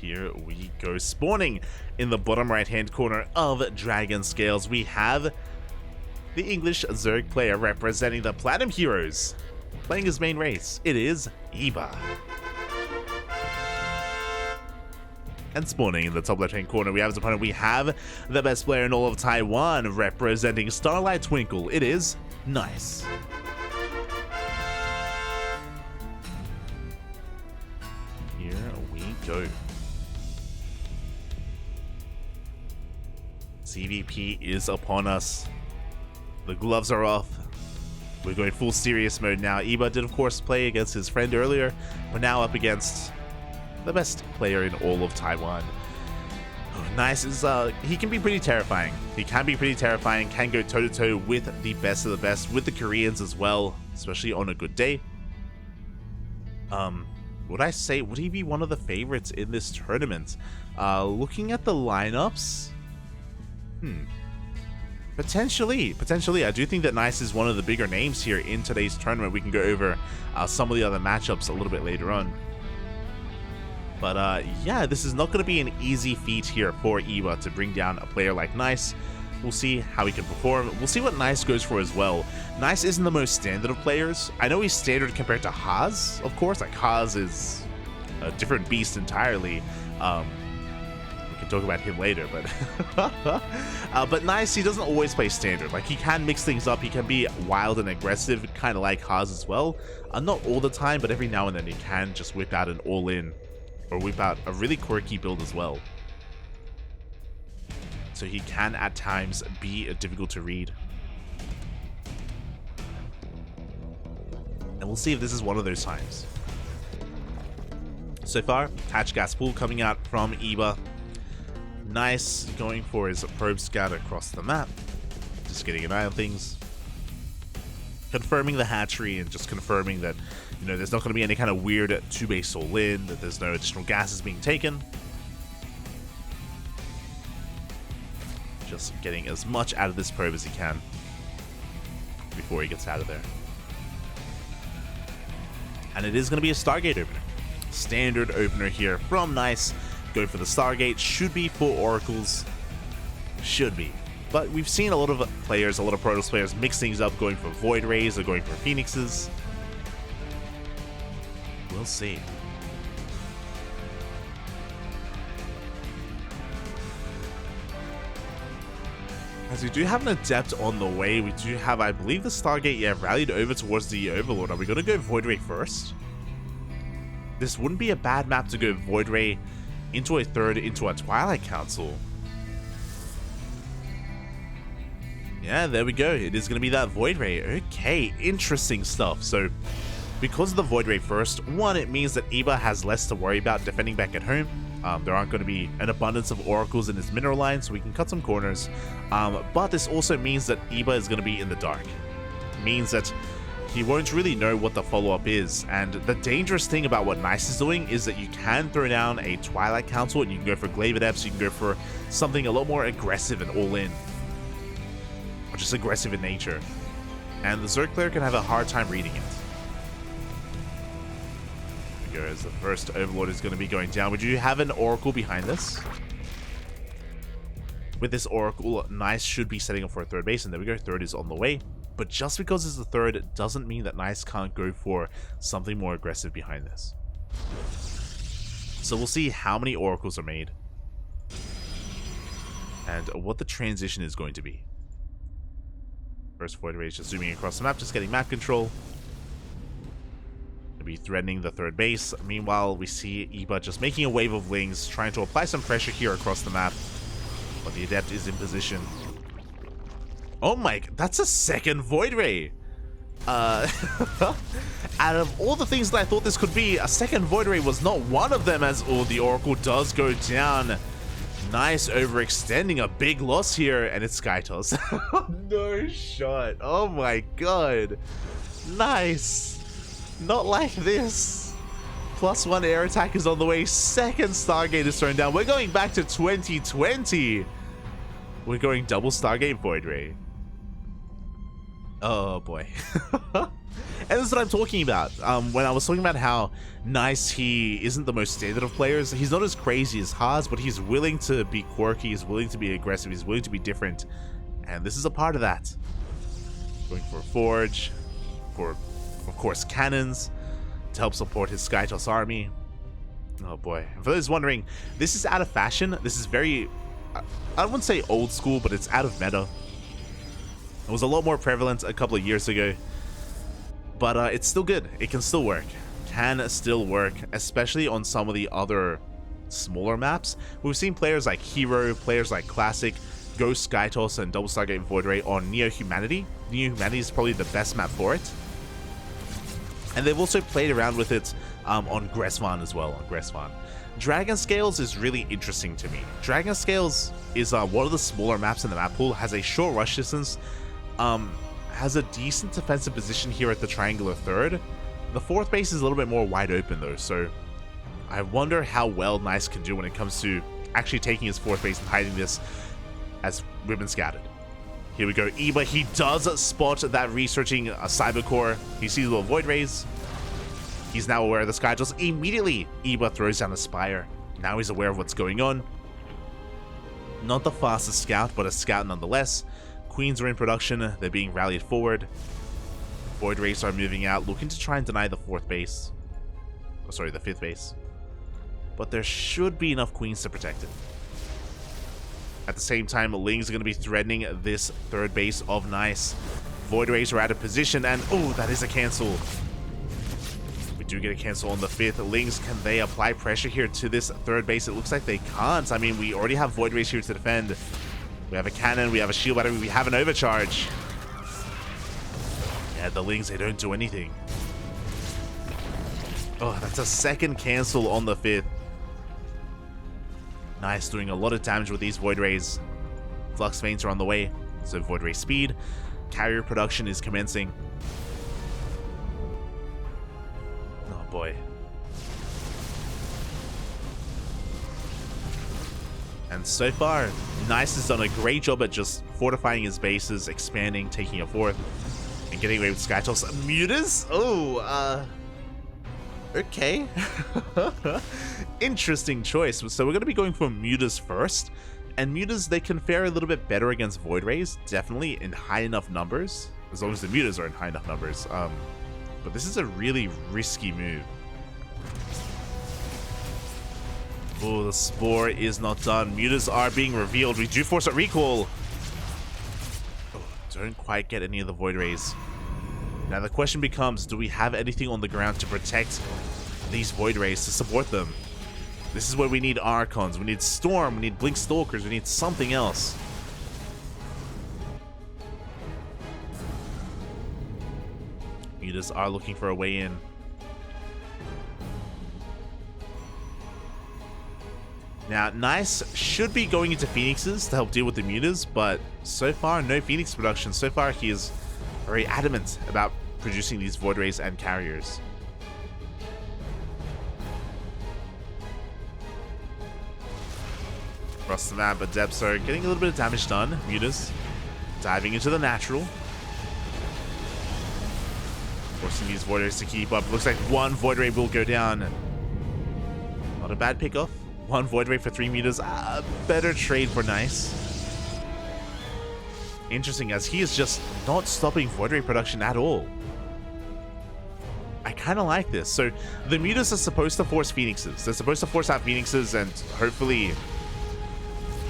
here we go. Spawning in the bottom right-hand corner of Dragon Scales, we have the English Zerg player representing the Platinum Heroes. Playing his main race, it is Eba. And spawning in the top left-hand corner, we have his opponent. We have the best player in all of Taiwan representing Starlight Twinkle. It is Nice. Here we go. CVP is upon us. The gloves are off. We're going full serious mode now. Eba did, of course, play against his friend earlier. We're now up against the best player in all of Taiwan. Oh, Nice is, he can be pretty terrifying. He can be pretty terrifying, can go toe-to-toe with the best of the best, with the Koreans as well, especially on a good day. Would I say, would he be one of the favorites in this tournament? Looking at the lineups, Potentially. I do think that Nice is one of the bigger names here in today's tournament. We can go over some of the other matchups a little bit later on. But yeah, this is not going to be an easy feat here for Eba to bring down a player like Nice. We'll see how he can perform. We'll see what Nice goes for as well. Nice isn't the most standard of players. I know he's standard compared to Haas, of course. Like, Haas is a different beast entirely. We can talk about him later, but Nice, he doesn't always play standard. Like, he can mix things up. He can be wild and aggressive, kind of like Haas as well. Not all the time, but every now and then he can just whip out an all-in, or whip out a really quirky build as well. So he can at times be difficult to read. And we'll see if this is one of those times. So far, Hatch Gas Pool coming out from Eba. Nice, going for his probe scout across the map. Just getting an eye on things. Confirming the hatchery and just confirming that, you know, there's not going to be any kind of weird 2-base all-in, that there's no additional gases being taken. Just getting as much out of this probe as he can before he gets out of there. And it is going to be a Stargate opener. Standard opener here from Nice. Go for the Stargate. Should be 4 Oracles. Should be. But we've seen a lot of players, a lot of Protoss players mix things up, going for Void Rays or going for Phoenixes. We'll see. As we do have an Adept on the way, we do have, I believe, the Stargate, yeah, rallied over towards the Overlord. Are we going to go Void Ray first? This wouldn't be a bad map to go Void Ray into a third, into a Twilight Council. Yeah, there we go. It is going to be that Void Ray. Okay, interesting stuff. So, because of the Void Ray first, one, it means that Eba has less to worry about defending back at home. There aren't going to be an abundance of Oracles in his mineral line, so we can cut some corners. But this also means that Eba is going to be in the dark. It means that he won't really know what the follow-up is. And the dangerous thing about what Nice is doing is that you can throw down a Twilight Council, and you can go for Glaive Adepts, you can go for something a lot more aggressive and all-in. Or just aggressive in nature. And the Zerg player can have a hard time reading it. As the first Overlord is going to be going down. Would you have an Oracle behind this? With this Oracle, Nice should be setting up for a third base, and there we go, third is on the way. But just because it's the third, it doesn't mean that Nice can't go for something more aggressive behind this. So we'll see how many Oracles are made, and what the transition is going to be. First Void Ray is just zooming across the map, just getting map control. Be threatening the third base. Meanwhile, we see Eba just making a wave of wings, trying to apply some pressure here across the map. But the Adept is in position. Oh my, that's a second Void Ray. Out of all the things that I thought this could be, a second Void Ray was not one of them, as the Oracle does go down. Nice overextending, a big loss here, and it's Skytoss. No shot. Oh my god. Nice. Not like this. +1 air attack is on the way. Second Stargate is thrown down. We're going back to 2020. We're going double Stargate Void Ray. Oh boy. And knows what I'm talking about. When I was talking about how nice he isn't the most standard of players, he's not as crazy as Haas, but he's willing to be quirky, he's willing to be aggressive, he's willing to be different. And this is a part of that. Going for a forge, for, of course, cannons, to help support his Skytoss army. Oh boy. And for those wondering, this is out of fashion. This is very, I wouldn't say old school, but it's out of meta. It was a lot more prevalent a couple of years ago. But it's still good. It can still work. Can still work, especially on some of the other smaller maps. We've seen players like Hero, players like Classic, go Skytoss and Double Stargate Void Ray on Neo Humanity. Neo Humanity is probably the best map for it. And they've also played around with it on Gressvan as well, on Gressvan. Dragon Scales is really interesting to me. Dragon Scales is one of the smaller maps in the map pool, has a short rush distance, has a decent defensive position here at the triangular third. The fourth base is a little bit more wide open though, so I wonder how well Nice can do when it comes to actually taking his fourth base and hiding this as ribbon scattered. Here we go, Eba, he does spot that researching Cybercore. He sees little Void Rays. He's now aware of the Skytoss. Immediately, Eba throws down the Spire. Now he's aware of what's going on. Not the fastest scout, but a scout nonetheless. Queens are in production. They're being rallied forward. Void Rays are moving out, looking to try and deny the fourth base. Oh, sorry, the fifth base. But there should be enough Queens to protect it. At the same time, Lings are going to be threatening this third base of Nice. Void Rays are out of position, and oh, that is a cancel. We do get a cancel on the fifth. Lings, can they apply pressure here to this third base? It looks like they can't. I mean, we already have Void Rays here to defend. We have a cannon, we have a shield battery, we have an overcharge. Yeah, the Lings, they don't do anything. Oh, that's a second cancel on the fifth. Nice, doing a lot of damage with these Void Rays. Flux Veins are on the way, so Void Ray speed. Carrier production is commencing. Oh boy. And so far, Nice has done a great job at just fortifying his bases, expanding, taking a fourth, and getting away with Skytoss. Mutas? Oh, okay. Interesting choice. So we're going to be going for Mutas first. And Mutas, they can fare a little bit better against Void Rays, definitely in high enough numbers, as long as the Mutas are in high enough numbers. But this is a really risky move. Oh, the Spore is not done. Mutas are being revealed. We do force a recall. Oh, don't quite get any of the Void Rays. Now the question becomes, do we have anything on the ground to protect these Void Rays, to support them? This is where we need Archons, we need Storm, we need Blink Stalkers, we need something else. Mutas are looking for a way in. Now, Nice should be going into Phoenixes to help deal with the Mutas, but so far, no Phoenix production. So far, he is very adamant about producing these Void Rays and carriers. Across the map, Adepts are getting a little bit of damage done. Mutas diving into the natural. Forcing these Void Rays to keep up. Looks like one Void Ray will go down. Not a bad pickoff. One Void Ray for 3 Mutas. Better trade for Nice. Interesting, as he is just not stopping Void Ray production at all. I kind of like this. So the Mutas are supposed to force Phoenixes. They're supposed to force out Phoenixes and hopefully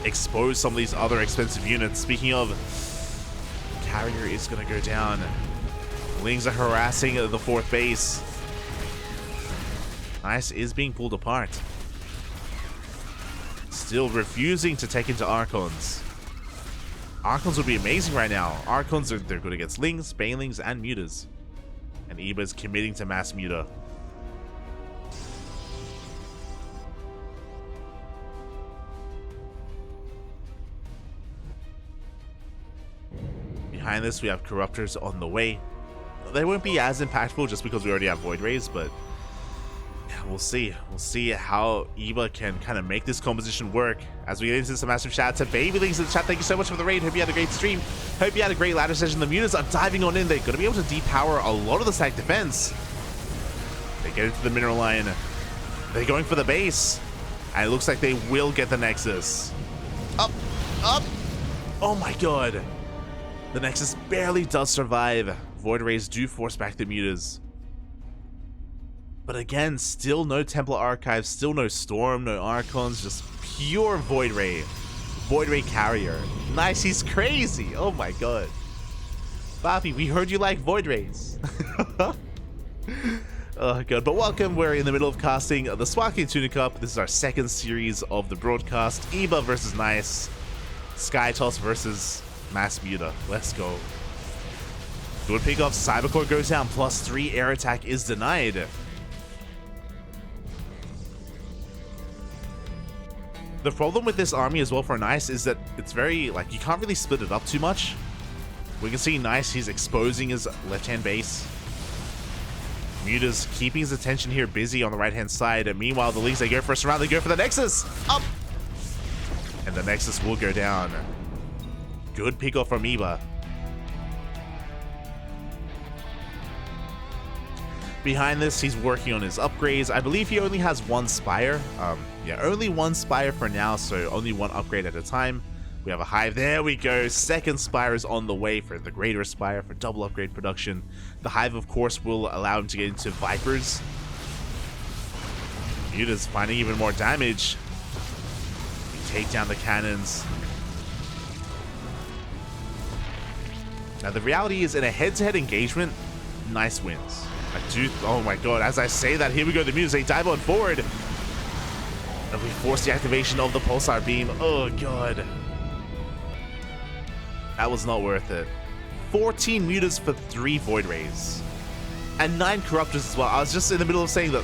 expose some of these other expensive units. Speaking of, Carrier is going to go down. Lings are harassing the fourth base. Nice is being pulled apart. Still refusing to take into Archons. Archons would be amazing right now. Archons, they're good against Lings, Banelings, and Mutas. And Eba's committing to mass Muta. Behind this, we have Corruptors on the way. They won't be as impactful just because we already have Void Rays, but we'll see. We'll see how Eba can kind of make this composition work. As we get into this, a massive shout out to Babylinks in the chat. Thank you so much for the raid. Hope you had a great stream. Hope you had a great ladder session. The mutas are diving on in. They're going to be able to depower a lot of the stack defense. They get into the mineral line. They're going for the base. And it looks like they will get the Nexus. Up, up. Oh my god. The Nexus barely does survive. Void Rays do force back the mutas. But again, still no Templar Archives, still no Storm, no Archons, just pure Void Ray. Void Ray carrier. Nice, he's crazy. Oh my god. Bobby, we heard you like Void Rays. Oh god, but welcome. We're in the middle of casting the Sparkling Tuna Cup. This is our second series of the broadcast. Eba versus Nice. Skytoss versus Mass Muta. Let's go. Good pick off. Cybercore goes down. +3 air attack is denied. The problem with this army as well for Nice is that it's very, like, you can't really split it up too much. We can see Nice, he's exposing his left-hand base. Muta's keeping his attention here busy on the right-hand side. And meanwhile, the Leagues, they go first round, they go for the Nexus. Up! And the Nexus will go down. Good pick off from Eba. Behind this, he's working on his upgrades. I believe he only has one Spire. Yeah, only one Spire for now, so only one upgrade at a time. We have a Hive. There we go. Second Spire is on the way for the Greater Spire for double upgrade production. The Hive, of course, will allow him to get into Vipers. Muta's finding even more damage. We take down the cannons. Now, the reality is, in a head-to-head engagement, Nice wins. Oh my god, as I say that, here we go, the Mutas, they dive on forward. And we force the activation of the Pulsar Beam. Oh god. That was not worth it. 14 Mutas for 3 Void Rays. And 9 Corruptors as well. I was just in the middle of saying that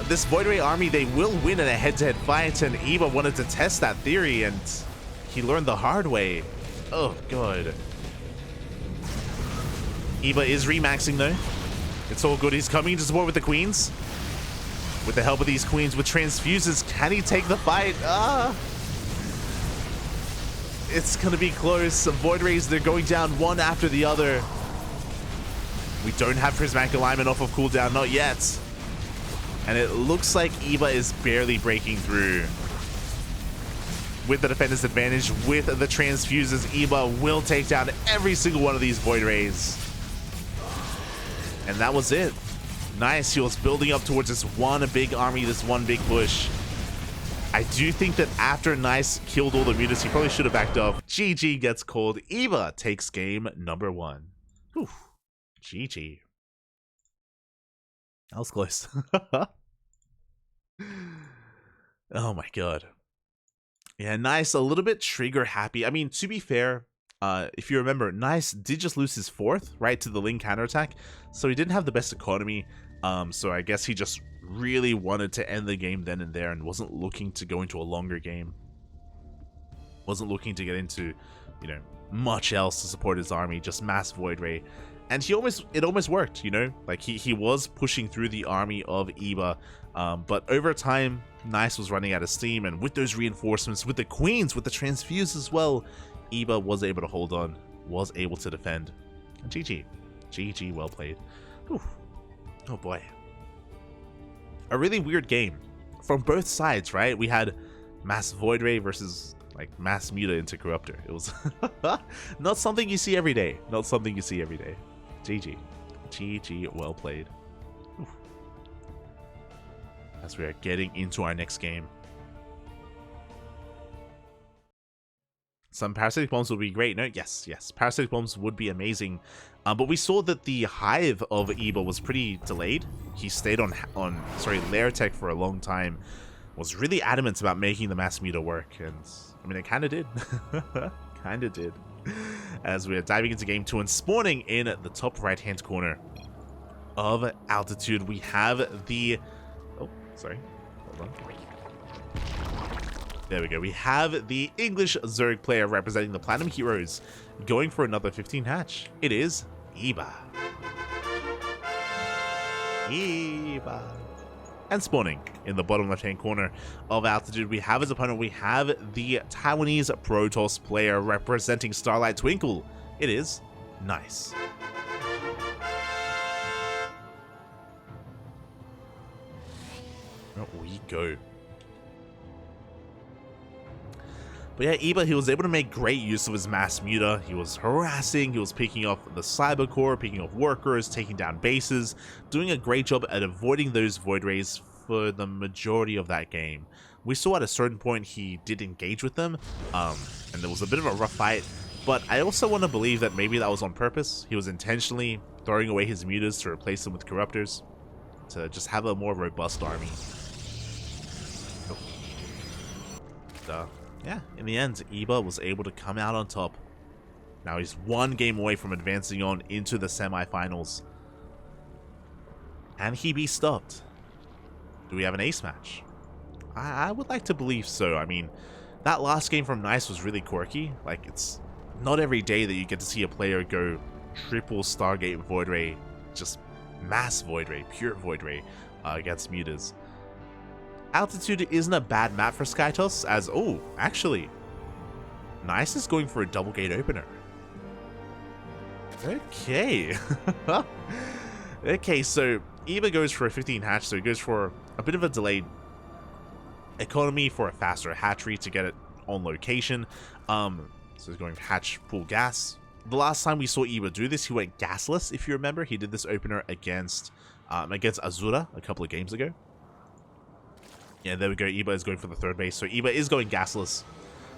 this Void Ray army, they will win in a head-to-head fight, and Eba wanted to test that theory, and he learned the hard way. Oh god. Eba is remaxing though. It's all good. He's coming to support with the Queens. With the help of these Queens, with Transfuses, can he take the fight? It's gonna be close. Void Rays, they're going down one after the other. We don't have Prismatic Alignment off of cooldown, not yet. And it looks like Eba is barely breaking through. With the Defender's Advantage, with the Transfuses, Eba will take down every single one of these Void Rays. And that was it. Nice, he was building up towards this one big army, this one big push. I do think that after Nice killed all the Mutas, he probably should have backed off. GG gets called. Eba takes game number 1. Whew. GG. That was close. Oh my god. Yeah, Nice, a little bit trigger happy. I mean, to be fair, if you remember, Nice did just lose his 4th, right, to the Ling counterattack, so he didn't have the best economy, so I guess he just really wanted to end the game then and there and wasn't looking to go into a longer game. Wasn't looking to get into, you know, much else to support his army, just mass Void Ray. And it almost worked, you know? Like, he was pushing through the army of Eba, but over time, Nice was running out of steam, and with those reinforcements, with the Queens, with the Transfuse as well, Eba was able to hold on, was able to defend. GG. GG, well played. Whew. Oh boy. A really weird game from both sides, right? We had Mass Void Ray versus, like, Mass Muta into Corruptor. It was not something you see every day. Not something you see every day. GG. GG, well played. Whew. As we are getting into our next game. Some Parasitic Bombs would be great. No, yes. Parasitic Bombs would be amazing. But we saw that the Hive of Eba was pretty delayed. He stayed on Lair Tech for a long time. Was really adamant about making the Mass Muta work. And, I mean, it kind of did. Kind of did. As we are diving into game 2 and spawning in the top right-hand corner of Altitude, we have the... Oh, sorry. Hold on. There we go. We have the English Zerg player representing the Platinum Heroes going for another 15 hatch. It is Eba. Eba. And spawning in the bottom left-hand corner of Altitude, we have his opponent. We have the Taiwanese Protoss player representing Starlight Twinkle. It is Nice. Out we go. But yeah, Eba, he was able to make great use of his mass muta. He was harassing, he was picking off the cyber core, picking off workers, taking down bases, doing a great job at avoiding those void rays for the majority of that game. We saw at a certain point he did engage with them, and there was a bit of a rough fight, but I also want to believe that maybe that was on purpose. He was intentionally throwing away his mutas to replace them with corruptors, to just have a more robust army. Yeah, in the end, Eba was able to come out on top. Now he's one game away from advancing on into the semifinals. And he be stopped. Do we have an ace match? I would like to believe so. I mean, that last game from Nice was really quirky. Like, it's not every day that you get to see a player go triple Stargate Void Ray, just mass Void Ray, pure Void Ray, against mutas. Altitude isn't a bad map for Skytoss, as, oh, actually, Nice is going for a double gate opener. Okay. Okay, so Eba goes for a 15 hatch, so he goes for a bit of a delayed economy for a faster hatchery to get it on location. So he's going hatch full gas. The last time we saw Eba do this, he went gasless, if you remember. He did this opener against Azura a couple of games ago. Yeah, there we go. Eba is going for the third base. So Eba is going gasless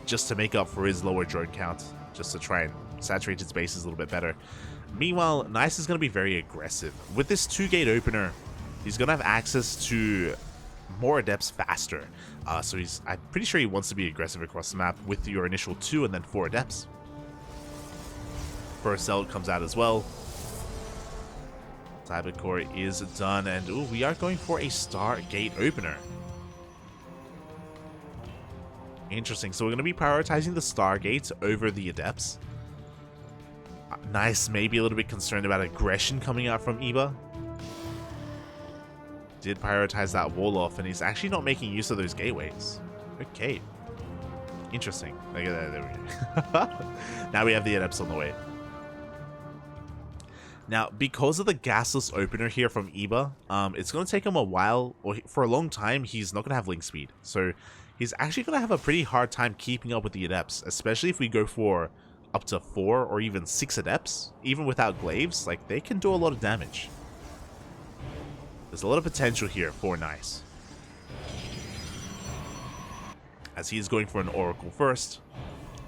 just to make up for his lower drone count, just to try and saturate his bases a little bit better. Meanwhile, Nice is going to be very aggressive. With this 2-gate opener, he's going to have access to more adepts faster. So I'm pretty sure he wants to be aggressive across the map with your initial 2 and then 4 adepts. First cell comes out as well. Cyber core is done, and ooh, we are going for a Stargate opener. Interesting. So we're going to be prioritizing the Stargate over the Adepts. Nice, maybe a little bit concerned about aggression coming out from Eba. Did prioritize that wall off, and he's actually not making use of those gateways. Okay. Interesting. There we go. Now we have the Adepts on the way. Now, because of the gasless opener here from Eba, it's going to take him a while, or for a long time, he's not going to have link speed. So he's actually going to have a pretty hard time keeping up with the Adepts, especially if we go for up to 4 or even 6 Adepts. Even without glaives, like, they can do a lot of damage. There's a lot of potential here for Nice. As he's going for an Oracle first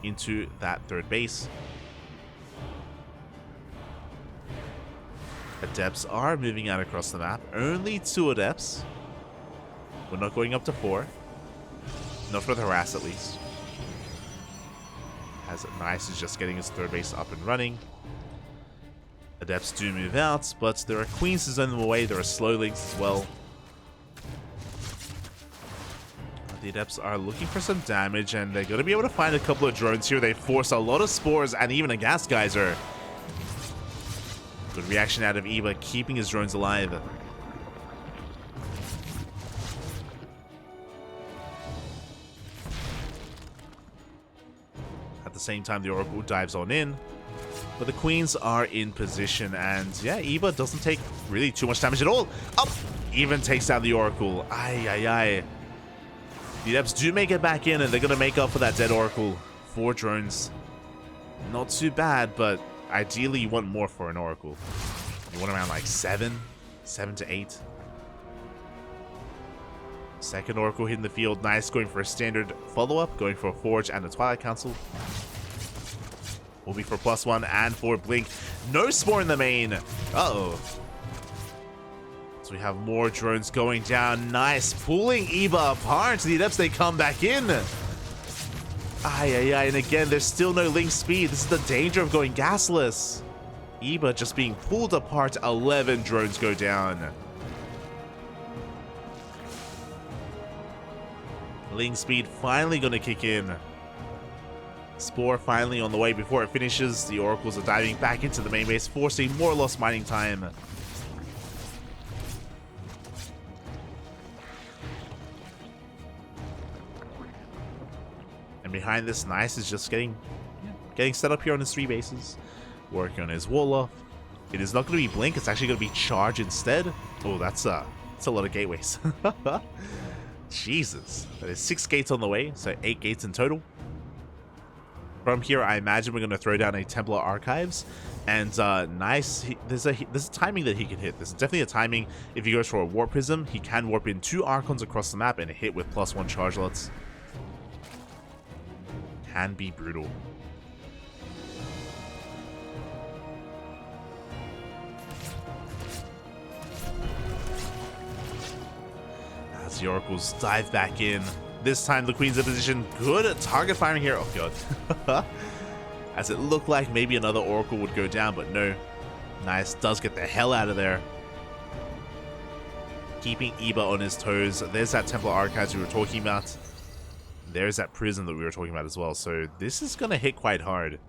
into that third base. Adepts are moving out across the map. Only 2 Adepts. We're not going up to 4. Not for the harass, at least. As Nice is just getting his third base up and running. Adepts do move out, but there are queens to send them away. There are slow links as well. The Adepts are looking for some damage, and they're going to be able to find a couple of drones here. They force a lot of spores and even a gas geyser. Good reaction out of Eba, keeping his drones alive. At the same time, the Oracle dives on in. But the Queens are in position, and yeah, Eba doesn't take really too much damage at all. Up! Even takes down the Oracle. Ay. The Adepts do make it back in, and they're going to make up for that dead Oracle. 4 drones. Not too bad, but ideally you want more for an Oracle. You want around like 7 to 8. Second Oracle hitting the field. Nice, going for a standard follow-up, going for a Forge and the Twilight Council. Will be for +1 and for Blink. No Spore in the main. Uh-oh. So we have more drones going down. Nice, pulling Eba apart. The Adepts, they come back in. Ay, and again, there's still no link speed. This is the danger of going gasless. Eba just being pulled apart. 11 drones go down. Link speed finally going to kick in. Spore finally on the way before it finishes. The Oracles are diving back into the main base, forcing more lost mining time. And behind this, Nice is just getting set up here on his 3 bases. Working on his wall off. It is not going to be Blink, it's actually going to be Charge instead. Oh, that's a lot of gateways. Jesus. That is 6 gates on the way, so 8 gates in total. From here, I imagine we're going to throw down a Templar Archives. And Nice, there's a timing that he can hit. There's definitely a timing. If he goes for a Warp Prism, he can warp in 2 Archons across the map and hit with +1 Chargelots. Can be brutal. As the Oracles dive back in. This time the Queen's in position. Good at target firing here. Oh god. As it looked like maybe another Oracle would go down, but no. Nice does get the hell out of there. Keeping Iba on his toes. There's that Templar Archives we were talking about. There's that Prism that we were talking about as well. So this is going to hit quite hard.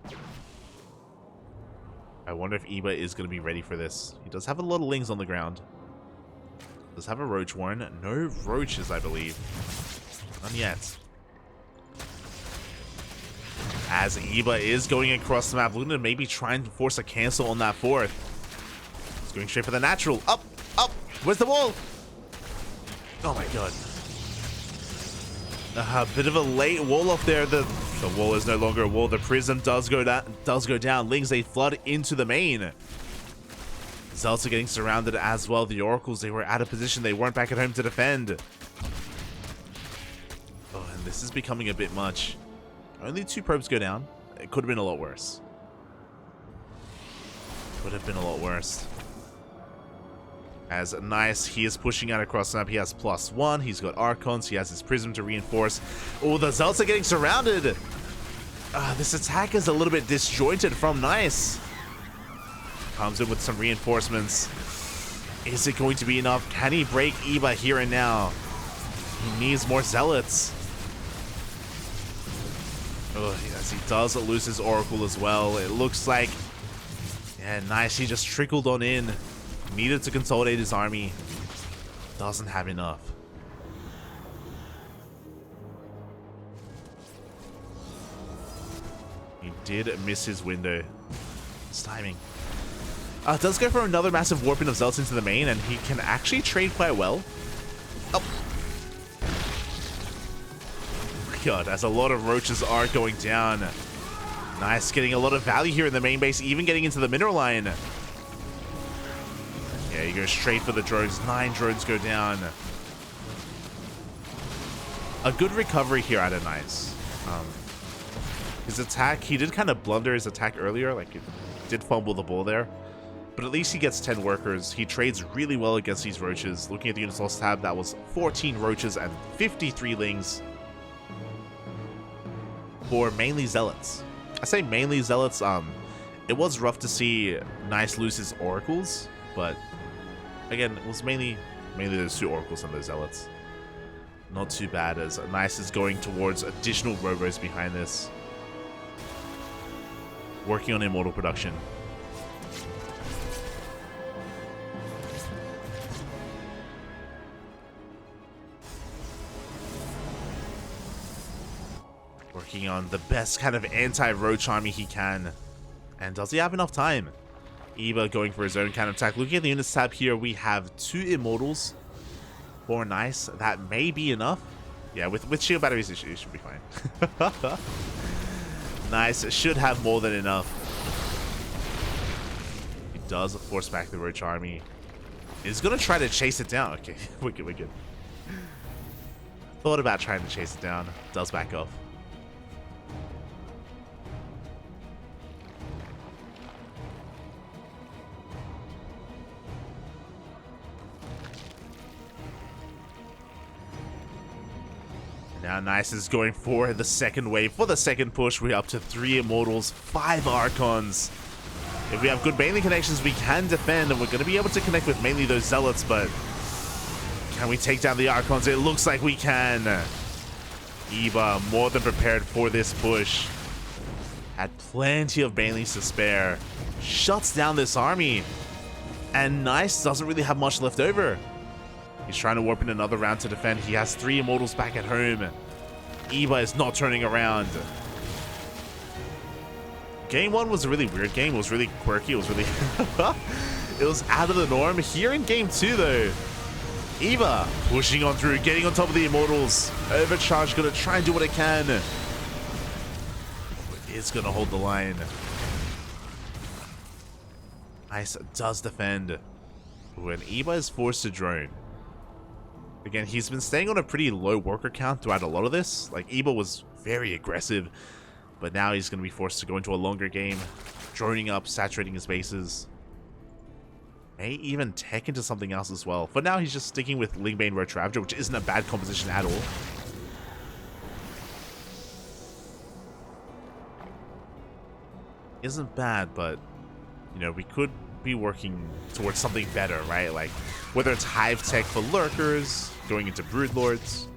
I wonder if Iba is going to be ready for this. He does have a lot of Lings on the ground. Does have a Roach Warren. No Roaches, I believe. None yet. As Iba is going across the map, looking to maybe try and force a cancel on that 4th. He's going straight for the natural. Up! Up! Where's the wall? Oh my god. A bit of a late wall off there. The wall is no longer a wall. The Prism does go down. Lings, they flood into the main. Zealots are getting surrounded as well. The Oracles, they were out of position. They weren't back at home to defend. Oh, and this is becoming a bit much. Only 2 probes go down. It could have been a lot worse. Could have been a lot worse. As Nice, he is pushing out across the map. He has +1. He's got Archons. He has his Prism to reinforce. Oh, the Zealots are getting surrounded. This attack is a little bit disjointed from Nice. Comes in with some reinforcements. Is it going to be enough? Can he break Iba here and now? He needs more Zealots. Oh, yes, he does lose his Oracle as well. It looks like... Yeah, Nice. He just trickled on in. Needed to consolidate his army. Doesn't have enough. He did miss his window. It's timing. Does go for another massive warping of Zealots into the main, and he can actually trade quite well. Oh. God, as a lot of Roaches are going down. Nice, getting a lot of value here in the main base, even getting into the mineral line. Yeah, he goes straight for the drones. 9 drones go down. A good recovery here out of Nice. His attack, he did kind of blunder his attack earlier, like he did fumble the ball there. But at least he gets 10 workers. He trades really well against these Roaches. Looking at the units lost tab, that was 14 Roaches and 53 Lings. For mainly Zealots. I say mainly Zealots. It was rough to see Nice lose his Oracles, but again, it was mainly those 2 Oracles and those Zealots. Not too bad, as Nice is going towards additional Robos behind this. Working on Immortal production. Working on the best kind of anti-Roach army he can. And does he have enough time? Iba going for his own kind of attack. Looking at the units tab here, we have 2 Immortals for Nice. That may be enough. Yeah, with shield batteries, it should be fine. Nice. Should have more than enough. He does force back the Roach army. He's going to try to chase it down. Okay, we're good, we're good. Thought about trying to chase it down. Does back off. Now Nice is going for the second wave. For the second push, we're up to 3 Immortals, 5 Archons. If we have good mainly connections, we can defend, and we're going to be able to connect with mainly those Zealots, but can we take down the Archons? It looks like we can. Iba, more than prepared for this push. Had plenty of Banelings to spare. Shuts down this army. And Nice doesn't really have much left over. He's trying to warp in another round to defend. He has 3 Immortals back at home. Eva is not turning around. Game 1 was a really weird game. It was really quirky. It was really... it was out of the norm. Here in Game 2, though, Eva pushing on through, getting on top of the Immortals. Overcharge gonna try and do what it can. But it's gonna hold the line. Ice does defend. When Eva is forced to drone. Again, he's been staying on a pretty low worker count throughout a lot of this. Like, Eva was very aggressive, but now he's going to be forced to go into a longer game, droning up, saturating his bases. May even tech into something else as well. For now, he's just sticking with Lingbane Roach Ravager, which isn't a bad composition at all. Isn't bad, but, you know, we could be working towards something better, right? Like, whether it's Hive Tech for Lurkers, going into Broodlords,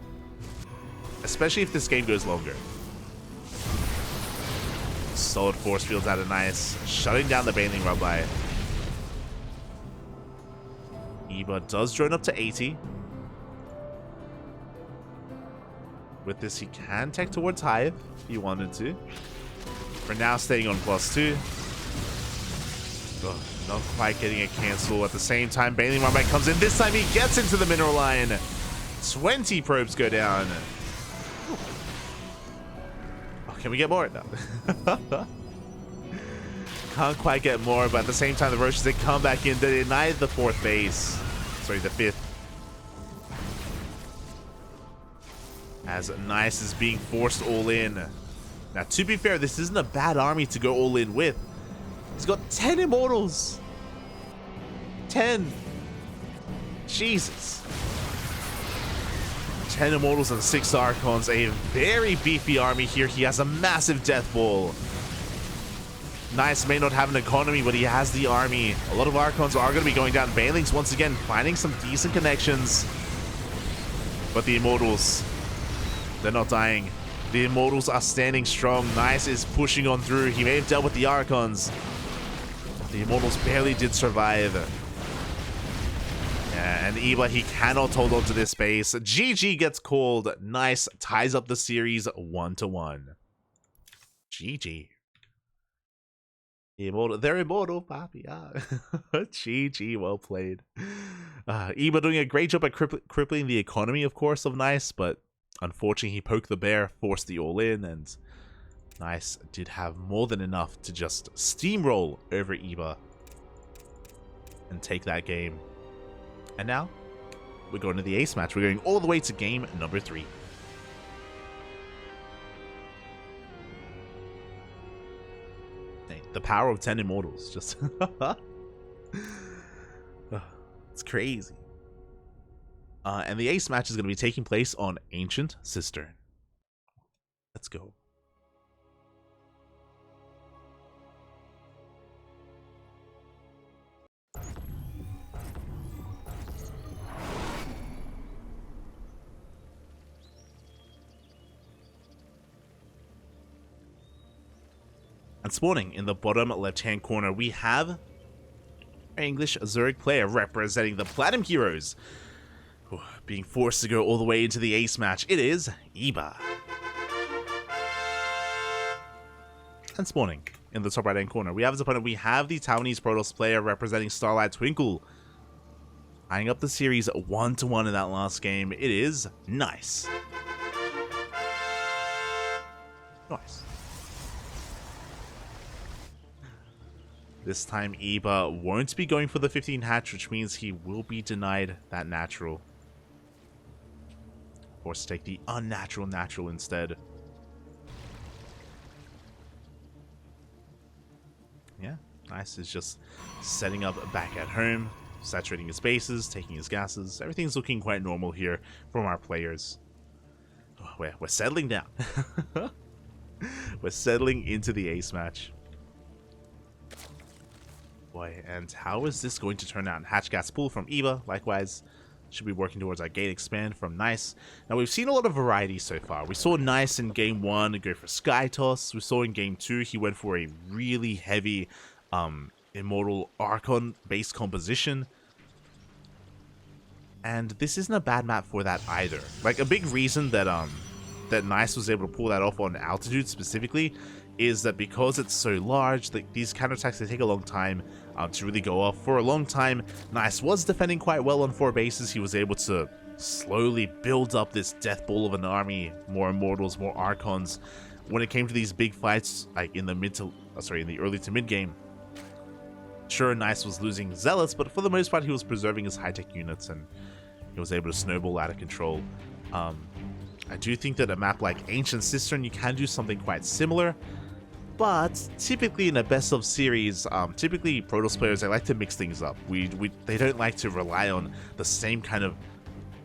especially if this game goes longer. Solid force fields out of Nice, shutting down the Baneling Rabbi. Eva does drone up to 80. With this, he can tech towards Hive if he wanted to. For now, staying on +2. Ugh, not quite getting a cancel. At the same time, Baneling Rabbi comes in. This time he gets into the mineral line. 20 probes go down. Oh, can we get more? No. Can't quite get more, but at the same time, the Roaches, they come back in. They deny the 4th base. Sorry, the 5th. As Nice is being forced all in. Now, to be fair, this isn't a bad army to go all in with. He's got 10 Immortals. 10. Jesus. 10 Immortals and 6 Archons. A very beefy army here. He has a massive Death Ball. Nice may not have an economy, but he has the army. A lot of Archons are going to be going down. Banelings, once again, finding some decent connections. But the Immortals, they're not dying. The Immortals are standing strong. Nice is pushing on through. He may have dealt with the Archons. The Immortals barely did survive. Yeah, and Eva, he cannot hold on to this base. GG gets called. Nice ties up the series 1-1. GG. Immortal, they're immortal, Papi. GG, well played. Eva doing a great job at crippling the economy, of course, of Nice, but unfortunately, he poked the bear, forced the all-in, and Nice did have more than enough to just steamroll over Eva and take that game. And now, we're going to the ace match. We're going all the way to game number 3. The power of 10 Immortals. Just... it's crazy. And the ace match is going to be taking place on Ancient Cistern. Let's go. And spawning in the bottom left-hand corner, we have our English Zurich player representing the Platinum Heroes. Being forced to go all the way into the ace match, it is Eva. And spawning in the top right-hand corner, we have as opponent, we have the Taiwanese Protoss player representing Starlight Twinkle. Tying up the series 1-1 in that last game, it is Nice. Nice. This time, Eva won't be going for the 15 hatch, which means he will be denied that natural. Forced to take the unnatural natural instead. Yeah, Nice is just setting up back at home, saturating his bases, taking his gases. Everything's looking quite normal here from our players. We're settling down. We're settling into the ace match. Boy, and how is this going to turn out? Hatch gas pull from Eva, likewise. Should be working towards our gate expand from Nice. Now, we've seen a lot of variety so far. We saw Nice in game 1 go for Sky Toss. We saw in game 2 he went for a really heavy Immortal Archon based composition. And this isn't a bad map for that either. Like, a big reason that that Nice was able to pull that off on altitude specifically is that because it's so large, these counterattacks, they take a long time to really go off. For a long time, Nice was defending quite well on 4 bases. He was able to slowly build up this death ball of an army, more Immortals, more Archons. When it came to these big fights, like in the early to mid game, sure, Nice was losing Zealots, but for the most part, he was preserving his high-tech units, and he was able to snowball out of control. I do think that a map like Ancient Cistern, you can do something quite similar, but typically in a best of series, typically Protoss players, they like to mix things up. They don't like to rely on the same kind of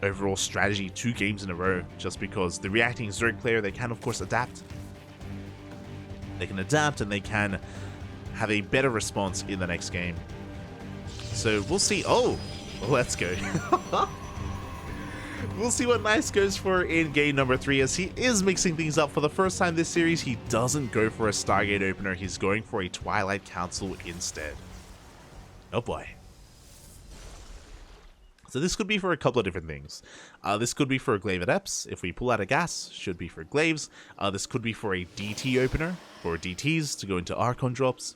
overall strategy 2 games in a row, just because the reacting Zerg player, they can of course adapt. They can adapt and they can have a better response in the next game. So we'll see. Oh, let's go. We'll see what Nice goes for in game number 3, as he is mixing things up for the first time this series. He doesn't go for a Stargate opener, he's going for a Twilight Council instead. Oh boy. So this could be for a couple of different things. This could be for a Glaive Adepts. If we pull out a gas, should be for Glaives. This could be for a DT opener, for DTs to go into Archon drops.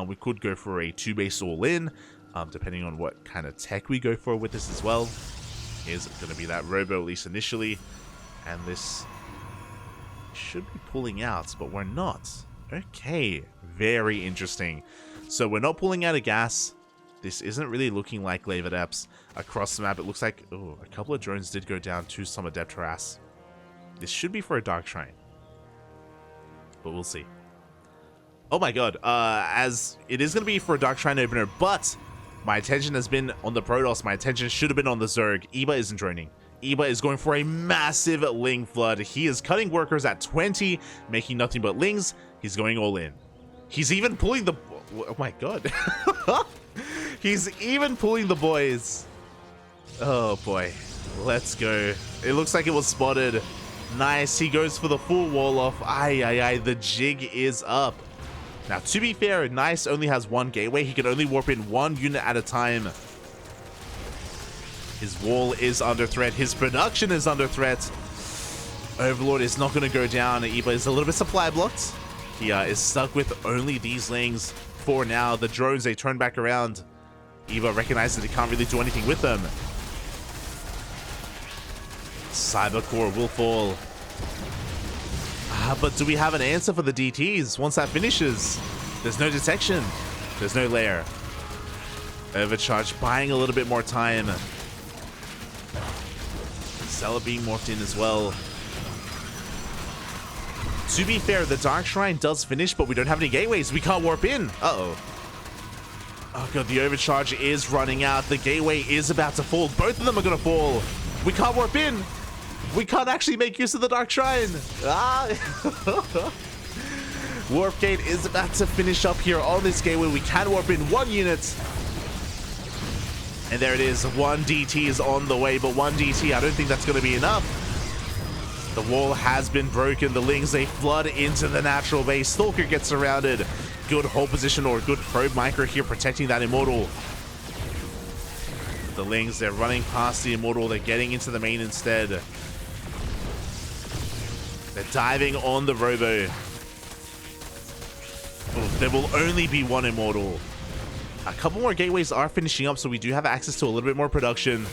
We could go for a 2-base all-in, depending on what kind of tech we go for with this as well. Is going to be that Robo, at least initially. And this should be pulling out, but we're not. Okay, very interesting. So we're not pulling out a gas. This isn't really looking like Glaive Adepts. Across the map, it looks like a couple of drones did go down to some Adept Harass. This should be for a Dark Shrine, but we'll see. Oh my god, as it is going to be for a Dark Shrine opener, but my attention has been on the Protoss. My attention should have been on the Zerg. Eba isn't droning. Eba is going for a massive Ling Flood. He is cutting workers at 20, making nothing but Lings. He's going all in. He's even pulling the... Oh my god. He's even pulling the boys. Oh boy. Let's go. It looks like it was spotted. Nice. He goes for the full wall off. Aye, aye, aye. The jig is up. Now, to be fair, Nice only has 1 gateway. He can only warp in 1 unit at a time. His wall is under threat. His production is under threat. Overlord is not going to go down. Eba is a little bit supply blocked. He is stuck with only these Lings for now. The drones, they turn back around. Eba recognizes that he can't really do anything with them. Cybercore will fall. But do we have an answer for the DTs once that finishes? There's no detection. There's no lair. Overcharge buying a little bit more time. Zealot being morphed in as well. To be fair, the Dark Shrine does finish, but we don't have any gateways. We can't warp in. Uh-oh. Oh god, the overcharge is running out. The gateway is about to fall. Both of them are going to fall. We can't warp in. We can't actually make use of the Dark Shrine. Ah. Warp Gate is about to finish up here on this gateway. We can warp in 1 unit. And there it is. 1 DT is on the way, but 1 DT, I don't think that's going to be enough. The wall has been broken. The Lings, they flood into the natural base. Stalker gets surrounded. Good hold position or good probe micro here protecting that Immortal. The Lings, they're running past the Immortal. They're getting into the main instead. They're diving on the Robo. Oh, there will only be 1 Immortal. A couple more gateways are finishing up, so we do have access to a little bit more production.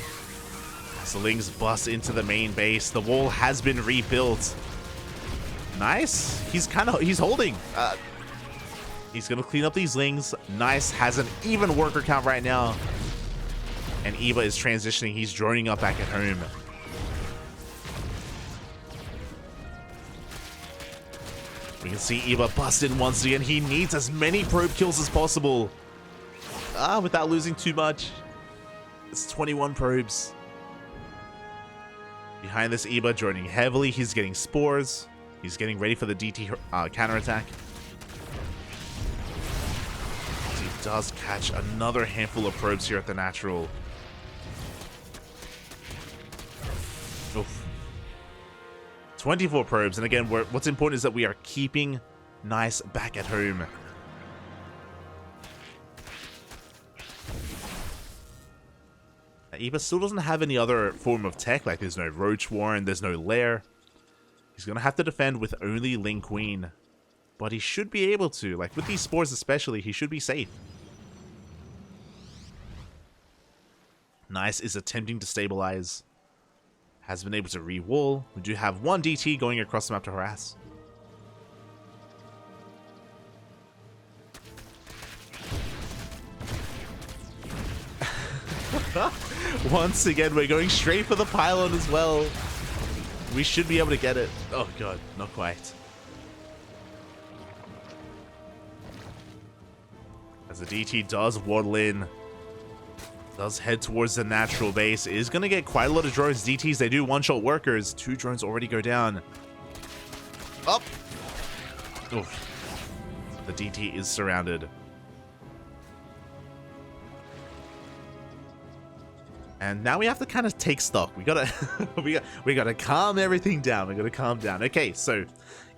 As the Lings bust into the main base, the wall has been rebuilt. Nice. He's holding. He's gonna clean up these Lings. Nice has an even worker count right now. And Eba is transitioning. He's droning up back at home. We can see Eba bust in once again. He needs as many probe kills as possible. Without losing too much. It's 21 probes. Behind this, Eba joining heavily. He's getting spores. He's getting ready for the DT counterattack. He does catch another handful of probes here at the natural. Oof. 24 probes, and again, what's important is that we are keeping Nice back at home. Eba still doesn't have any other form of tech, like there's no Roach Warren, there's no Lair. He's going to have to defend with only Ling Queen. But he should be able to. Like, with these spores especially, he should be safe. Nice is attempting to stabilize. Has been able to re-wall. We do have one DT going across the map to harass. Once again, we're going straight for the pylon as well. We should be able to get it. Oh god, not quite. As the DT does waddle in, does head towards the natural base, is going to get quite a lot of drones. DTs, they do one-shot workers. 2 drones already go down. Up. Oof. The DT is surrounded. And now we have to kind of take stock. We gotta, we gotta calm everything down. We gotta calm down. Okay, so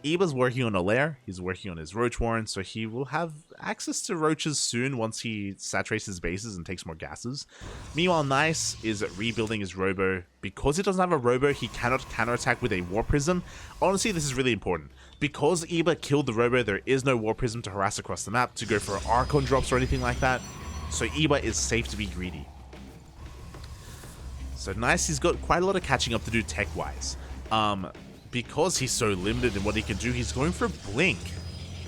Eba's working on a lair. He's working on his roach warren, so he will have access to roaches soon once he saturates his bases and takes more gases. Meanwhile, Nice is rebuilding his robo. Because he doesn't have a robo, he cannot counterattack with a war prism. Honestly, this is really important. Because Eba killed the robo, there is no war prism to harass across the map to go for Archon drops or anything like that. So Eba is safe to be greedy. So Nice, he's got quite a lot of catching up to do tech-wise. Because he's so limited in what he can do, he's going for Blink.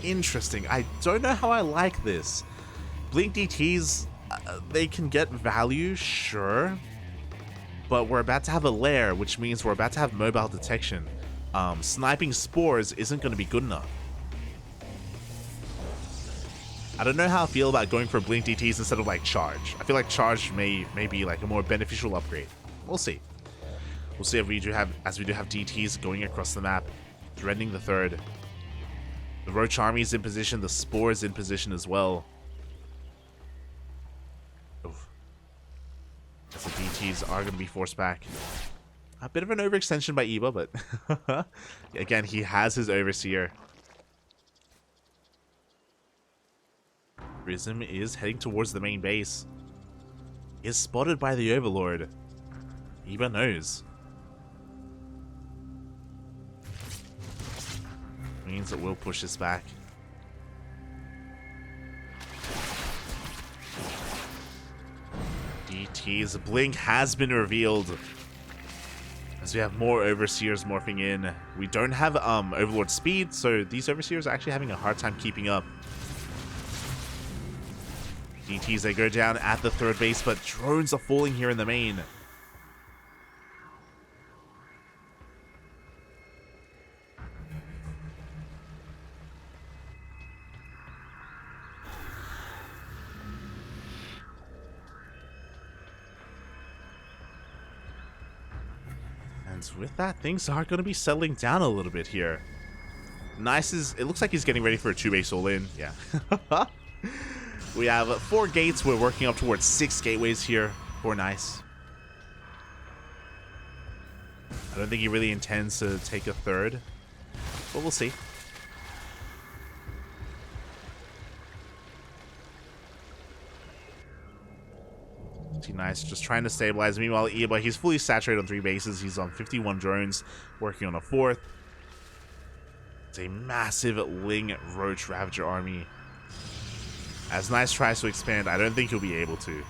Interesting. I don't know how I like this. Blink DTs, they can get value, sure. But we're about to have a lair, which means we're about to have mobile detection. Sniping spores isn't going to be good enough. I don't know how I feel about going for Blink DTs instead of like Charge. I feel like Charge may be like a more beneficial upgrade. We'll see. We'll see if we do have, as we do have DTs going across the map, threatening the third. The Roach Army is in position. The Spore is in position as well. Oof. As the DTs are going to be forced back. A bit of an overextension by Eba, but again, he has his Overseer. Prism is heading towards the main base. He is spotted by the Overlord. Eba knows. Means that we'll push this back. DT's Blink has been revealed. As we have more Overseers morphing in. We don't have Overlord speed, so these Overseers are actually having a hard time keeping up. DTs, they go down at the third base, but drones are falling here in the main. And with that, things are going to be settling down a little bit here. Nice is, it looks like he's getting ready for a 2-base all-in. Yeah. We have 4 gates. We're working up towards 6 gateways here for Nice. I don't think he really intends to take a third, but we'll see. Nice, just trying to stabilize. Meanwhile, Eba, he's fully saturated on 3 bases. He's on 51 drones, working on a 4th. It's a massive Ling Roach Ravager army. As Nice tries to expand, I don't think he'll be able to.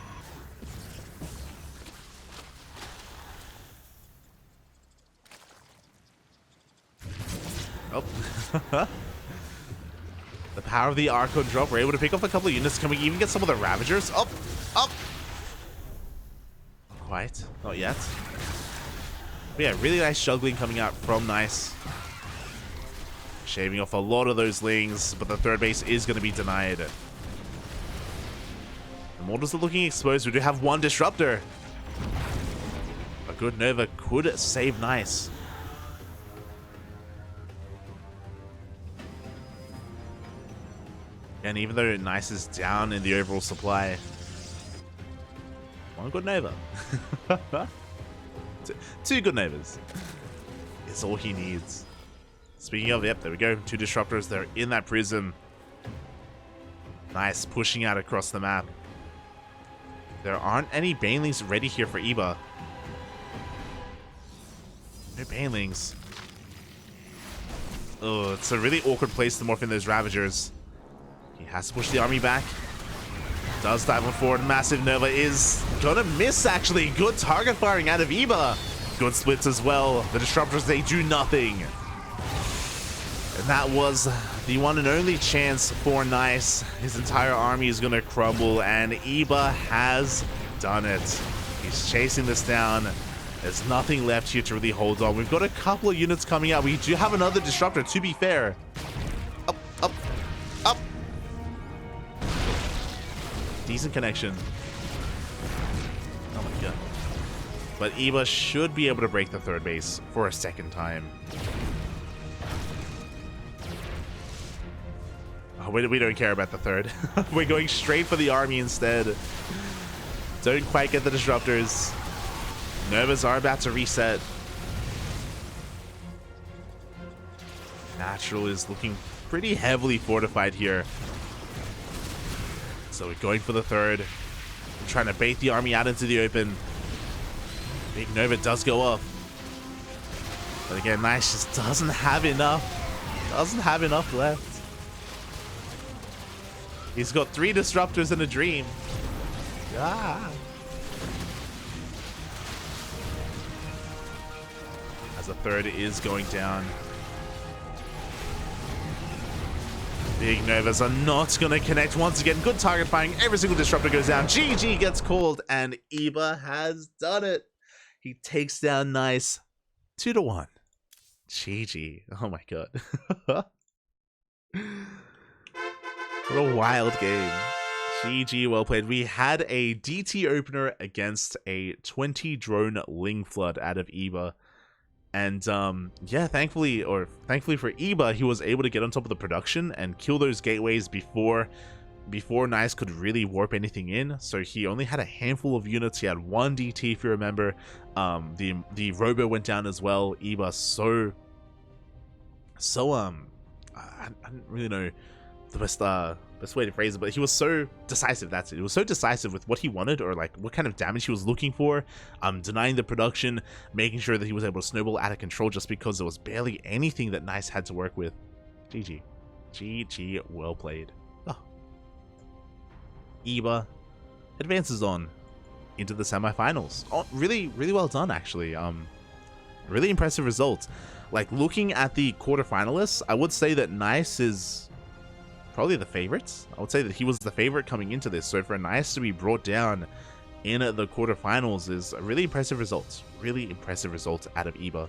Oh. The power of the Archon drop. We're able to pick off a couple of units. Can we even get some of the Ravagers? Up! Up! Not quite. Not yet. But yeah, really nice juggling coming out from Nice. Shaving off a lot of those Lings, but the third base is going to be denied. The mortals are looking exposed. We do have 1 Disruptor. A good Nova could save Nice. And even though Nice is down in the overall supply, 1 good Nova. 2 good Novas. It's all he needs. Speaking of, yep, there we go. 2 Disruptors. They're in that prism. Nice, pushing out across the map. There aren't any Banelings ready here for Eba. No Banelings. Oh, it's a really awkward place to morph in those Ravagers. He has to push the army back. Does dive on forward. Massive Nova is gonna miss, actually. Good target firing out of Eba. Good splits as well. The Disruptors, they do nothing. And that was the one and only chance for Nice. His entire army is gonna crumble, and Eba has done it. He's chasing this down. There's nothing left here to really hold on. We've got a couple of units coming out. We do have another Disruptor, to be fair. Up, up, up. Decent connection. Oh my god. But Eba should be able to break the third base for a second time. Oh, we don't care about the third. We're going straight for the army instead. Don't quite get the Disruptors. Novas are about to reset. Natural is looking pretty heavily fortified here. So we're going for the third. We're trying to bait the army out into the open. Big Nova does go off. But again, Nice just doesn't have enough. Doesn't have enough left. He's got 3 Disruptors and a Dream. Ah. As the third is going down. Big Novas are not going to connect once again. Good target firing. Every single Disruptor goes down. GG gets called, and Eba has done it. He takes down Nice 2-1. GG. Oh my god. What a wild game. GG, well played. We had a DT opener against a 20 drone Ling Flood out of Eba. And yeah, thankfully for Eba, he was able to get on top of the production and kill those gateways before Nice could really warp anything in. So he only had a handful of units. He had 1 DT, if you remember. The Robo went down as well. Eba I don't really know the best way to phrase it, but he was so decisive. That's it. It was so decisive with what he wanted, or like what kind of damage he was looking for, denying the production, making sure that he was able to snowball out of control just because there was barely anything that Nice had to work with. GG, well played. Oh. Eba advances on into the semifinals. Oh, really well done, actually. Really impressive results. Like, looking at the quarterfinalists, I would say that Nice is probably the favorites. I would say that he was the favorite coming into this. So for Nice to be brought down in the quarterfinals is a really impressive result. Really impressive result out of Eba.